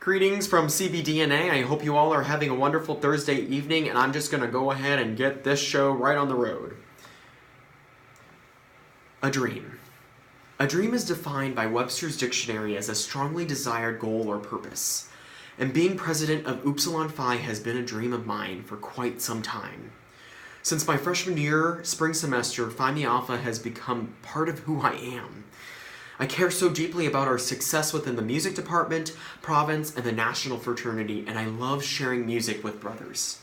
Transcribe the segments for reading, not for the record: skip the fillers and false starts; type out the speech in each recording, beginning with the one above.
Greetings from CBDNA. I hope you all are having a wonderful Thursday evening, and I'm just going to go ahead and get this show right on the road. A dream. A dream is defined by Webster's dictionary as a strongly desired goal or purpose, and being president of Upsilon Phi has been a dream of mine for quite some time. Since my freshman year, spring semester, Phi Mi Alpha has become part of who I am. I care so deeply about our success within the music department, province, and the national fraternity, and I love sharing music with brothers.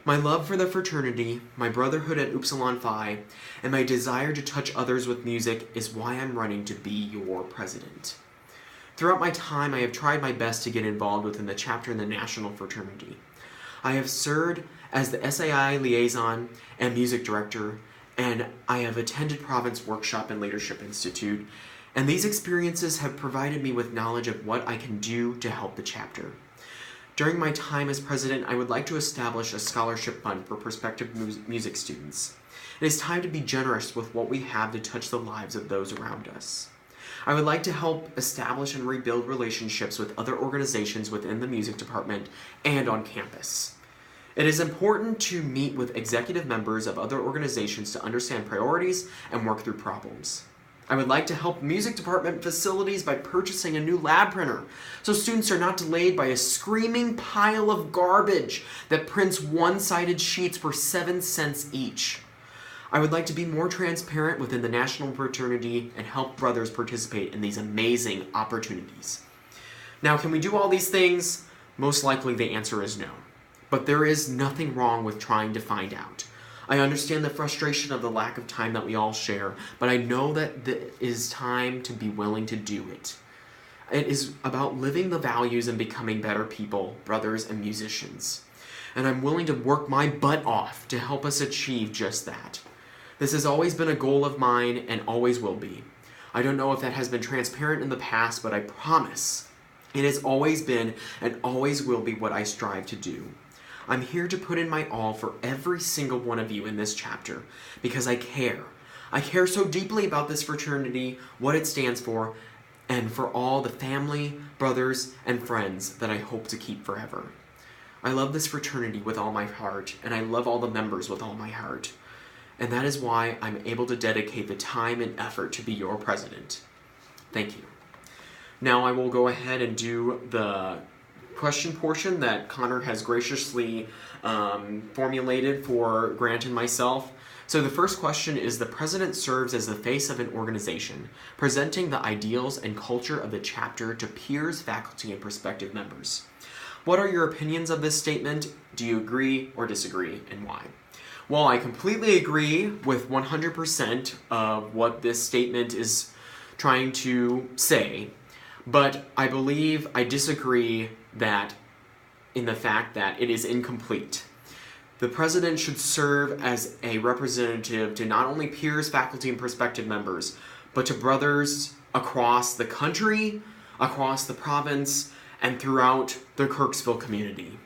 My love for the fraternity, my brotherhood at Upsilon Phi, and my desire to touch others with music is why I'm running to be your president. Throughout my time, I have tried my best to get involved within the chapter in the national fraternity. I have served as the SAI liaison and music director, and I have attended Province Workshop and Leadership Institute, and these experiences have provided me with knowledge of what I can do to help the chapter. During my time as president, I would like to establish a scholarship fund for prospective music students. It is time to be generous with what we have to touch the lives of those around us. I would like to help establish and rebuild relationships with other organizations within the music department and on campus. It is important to meet with executive members of other organizations to understand priorities and work through problems. I would like to help music department facilities by purchasing a new lab printer so students are not delayed by a screaming pile of garbage that prints one-sided sheets for 7 cents each. I would like to be more transparent within the national fraternity and help brothers participate in these amazing opportunities. Now, can we do all these things? Most likely the answer is no. But there is nothing wrong with trying to find out. I understand the frustration of the lack of time that we all share, but I know that it is time to be willing to do it. It is about living the values and becoming better people, brothers and musicians. And I'm willing to work my butt off to help us achieve just that. This has always been a goal of mine and always will be. I don't know if that has been transparent in the past, but I promise it has always been and always will be what I strive to do. I'm here to put in my all for every single one of you in this chapter because I care. I care so deeply about this fraternity, what it stands for, and for all the family, brothers, and friends that I hope to keep forever. I love this fraternity with all my heart, and I love all the members with all my heart. And that is why I'm able to dedicate the time and effort to be your president. Thank you. Now I will go ahead and do the question portion that Connor has graciously formulated for Grant and myself. So the first question is, the president serves as the face of an organization, presenting the ideals and culture of the chapter to peers, faculty, and prospective members. What are your opinions of this statement? Do you agree or disagree, and why? Well, I completely agree with 100% of what this statement is trying to say, but I believe I disagree that in the fact that it is incomplete. The president should serve as a representative to not only peers, faculty, and prospective members, but to brothers across the country, across the province, and throughout the Kirksville community.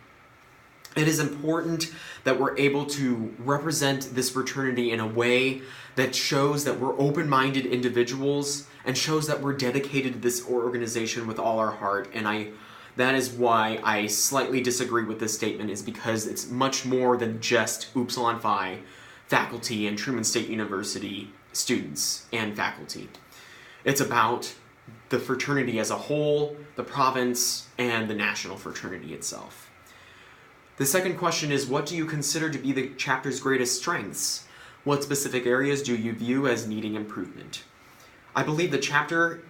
It is important that we're able to represent this fraternity in a way that shows that we're open-minded individuals and shows that we're dedicated to this organization with all our heart, and that is why I slightly disagree with this statement, is because it's much more than just Upsilon Phi faculty and Truman State University students and faculty. It's about the fraternity as a whole, the province, and the national fraternity itself. The second question is, what do you consider to be the chapter's greatest strengths? What specific areas do you view as needing improvement? I believe the chapter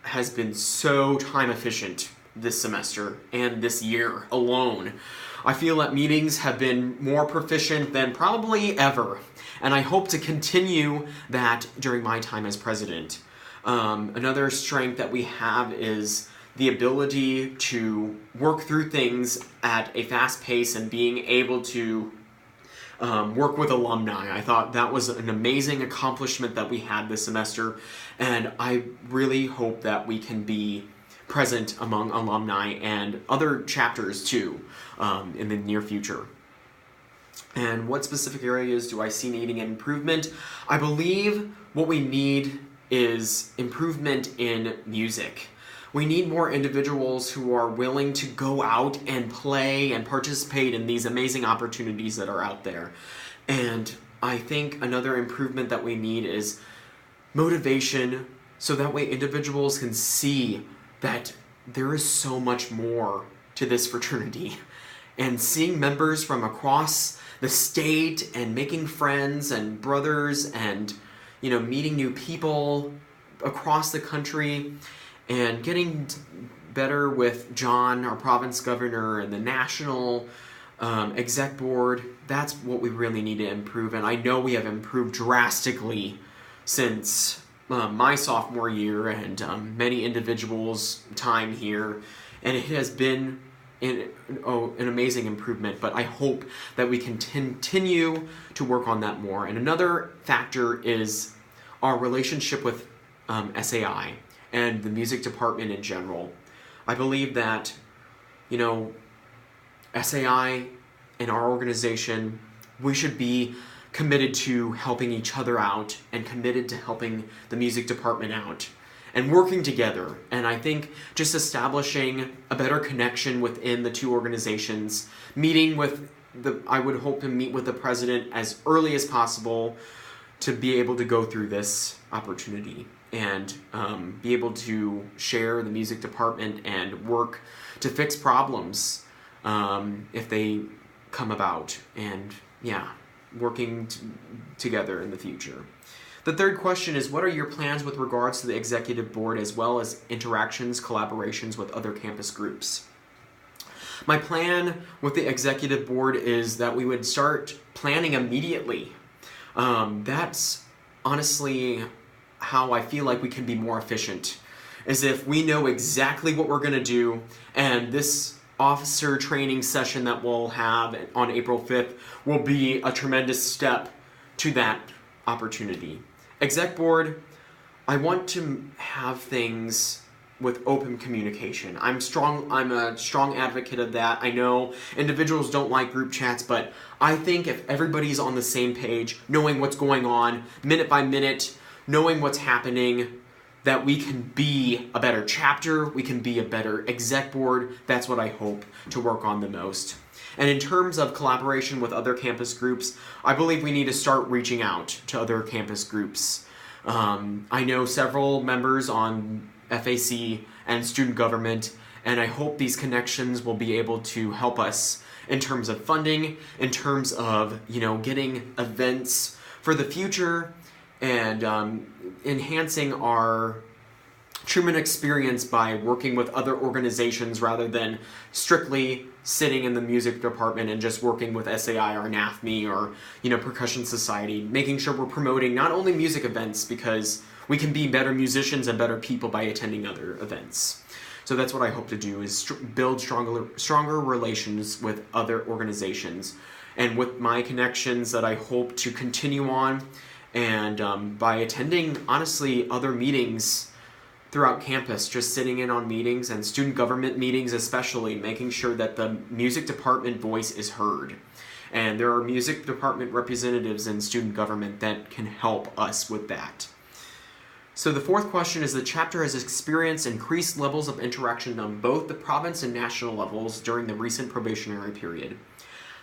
has been so time efficient this semester and this year alone. I feel that meetings have been more proficient than probably ever, and I hope to continue that during my time as president. Another strength that we have is the ability to work through things at a fast pace and being able to work with alumni. I thought that was an amazing accomplishment that we had this semester, and I really hope that we can be present among alumni and other chapters too in the near future. And what specific areas do I see needing improvement? I believe what we need is improvement in music. We need more individuals who are willing to go out and play and participate in these amazing opportunities that are out there. And I think another improvement that we need is motivation, so that way individuals can see that there is so much more to this fraternity. And seeing members from across the state and making friends and brothers and, meeting new people across the country and getting better with John, our province governor, and the national exec board, that's what we really need to improve. And I know we have improved drastically since my sophomore year and many individuals' time here. And it has been an amazing improvement, but I hope that we can continue to work on that more. And another factor is our relationship with SAI and the music department in general. I believe that, SAI and our organization, we should be committed to helping each other out and committed to helping the music department out and working together. And I think just establishing a better connection within the two organizations, I would hope to meet with the president as early as possible to be able to go through this opportunity and be able to share the music department and work to fix problems if they come about, and working together in the future. The third question is, what are your plans with regards to the executive board as well as interactions, collaborations with other campus groups? My plan with the executive board is that we would start planning immediately. That's honestly how I feel like we can be more efficient, is if we know exactly what we're going to do, and this officer training session that we'll have on April 5th will be a tremendous step to that opportunity. Exec board, I want to have things with open communication. I'm a strong advocate of that. I know individuals don't like group chats, but I think if everybody's on the same page, knowing what's going on minute by minute, knowing what's happening, that we can be a better chapter, we can be a better exec board. That's what I hope to work on the most. And in terms of collaboration with other campus groups, I believe we need to start reaching out to other campus groups. I know several members on FAC and student government, and I hope these connections will be able to help us in terms of funding, in terms of, getting events for the future, and enhancing our Truman experience by working with other organizations rather than strictly sitting in the music department and just working with SAI or NAFME or, Percussion Society, making sure we're promoting not only music events, because we can be better musicians and better people by attending other events. So that's what I hope to do, is build stronger relations with other organizations, and with my connections that I hope to continue on, and by attending, honestly, other meetings throughout campus, just sitting in on meetings and student government meetings especially, making sure that the music department voice is heard. And there are music department representatives in student government that can help us with that. So the fourth question is, the chapter has experienced increased levels of interaction on both the province and national levels during the recent probationary period.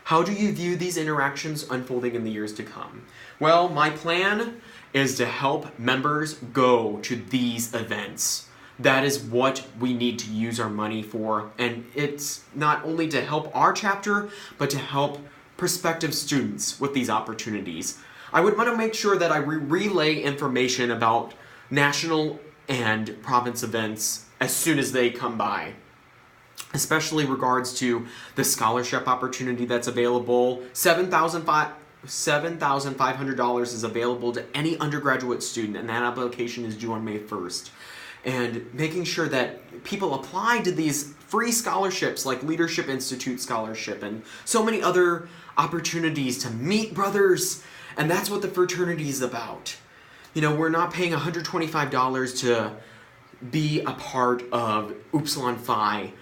How do you view these interactions unfolding in the years to come? Well, my plan is to help members go to these events. That is what we need to use our money for, and it's not only to help our chapter, but to help prospective students with these opportunities. I would want to make sure that I relay information about national and province events as soon as they come by, especially regards to the scholarship opportunity that's available. $7,500 is available to any undergraduate student, and that application is due on May 1st. And making sure that people apply to these free scholarships like Leadership Institute Scholarship and so many other opportunities to meet brothers, and that's what the fraternity is about. We're not paying $125 to be a part of Upsilon Phi.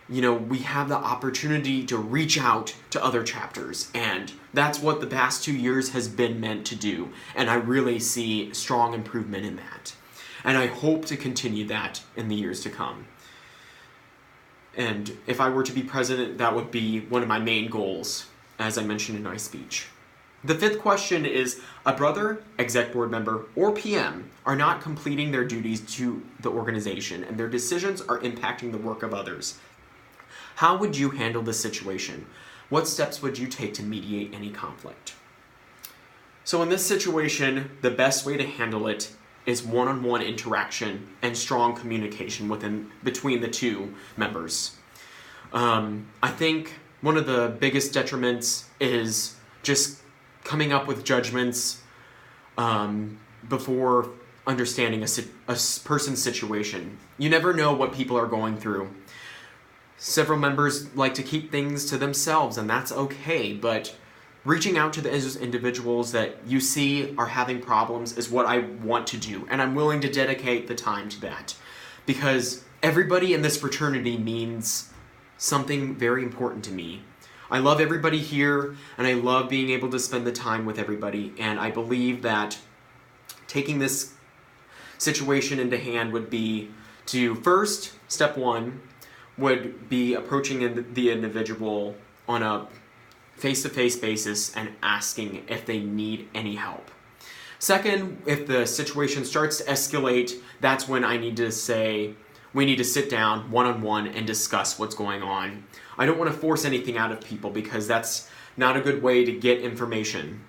We have the opportunity to reach out to other chapters, and that's what the past 2 years has been meant to do, and I really see strong improvement in that. And I hope to continue that in the years to come. And if I were to be president, that would be one of my main goals, as I mentioned in my speech. The fifth question is, a brother, exec board member, or PM are not completing their duties to the organization and their decisions are impacting the work of others. How would you handle this situation? What steps would you take to mediate any conflict? So in this situation, the best way to handle it is one-on-one interaction and strong communication between the two members. I think one of the biggest detriments is just coming up with judgments before understanding a person's situation. You never know what people are going through. Several members like to keep things to themselves, and that's okay, but reaching out to those individuals that you see are having problems is what I want to do, and I'm willing to dedicate the time to that. Because everybody in this fraternity means something very important to me. I love everybody here, and I love being able to spend the time with everybody, and I believe that taking this situation into hand would be to first, step one, would be approaching the individual on a face-to-face basis and asking if they need any help. Second, if the situation starts to escalate, that's when I need to say, we need to sit down one-on-one and discuss what's going on. I don't want to force anything out of people because that's not a good way to get information.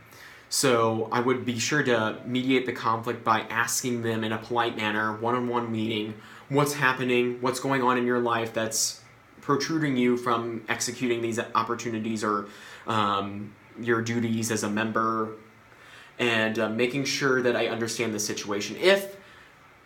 So I would be sure to mediate the conflict by asking them in a polite manner, one-on-one meeting, what's happening, what's going on in your life that's protruding you from executing these opportunities or your duties as a member, and making sure that I understand the situation. If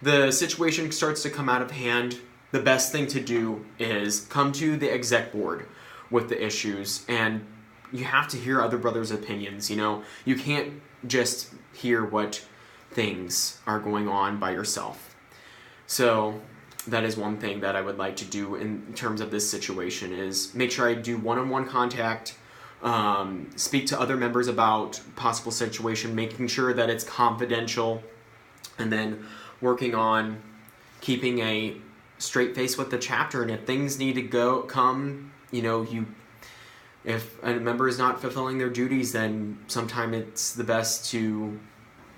the situation starts to come out of hand, the best thing to do is come to the exec board with the issues, and you have to hear other brothers' opinions. You can't just hear what things are going on by yourself. So that is one thing that I would like to do in terms of this situation, is make sure I do one-on-one contact, speak to other members about possible situation, making sure that it's confidential, and then working on keeping a straight face with the chapter. And if things need to if a member is not fulfilling their duties, then sometimes it's the best to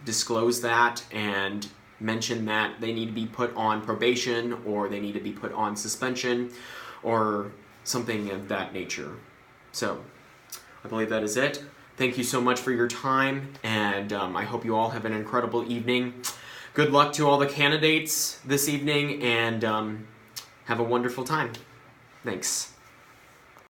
disclose that and mention that they need to be put on probation or they need to be put on suspension or something of that nature. So I believe that is it. Thank you so much for your time, and I hope you all have an incredible evening. Good luck to all the candidates this evening, and have a wonderful time. Thanks.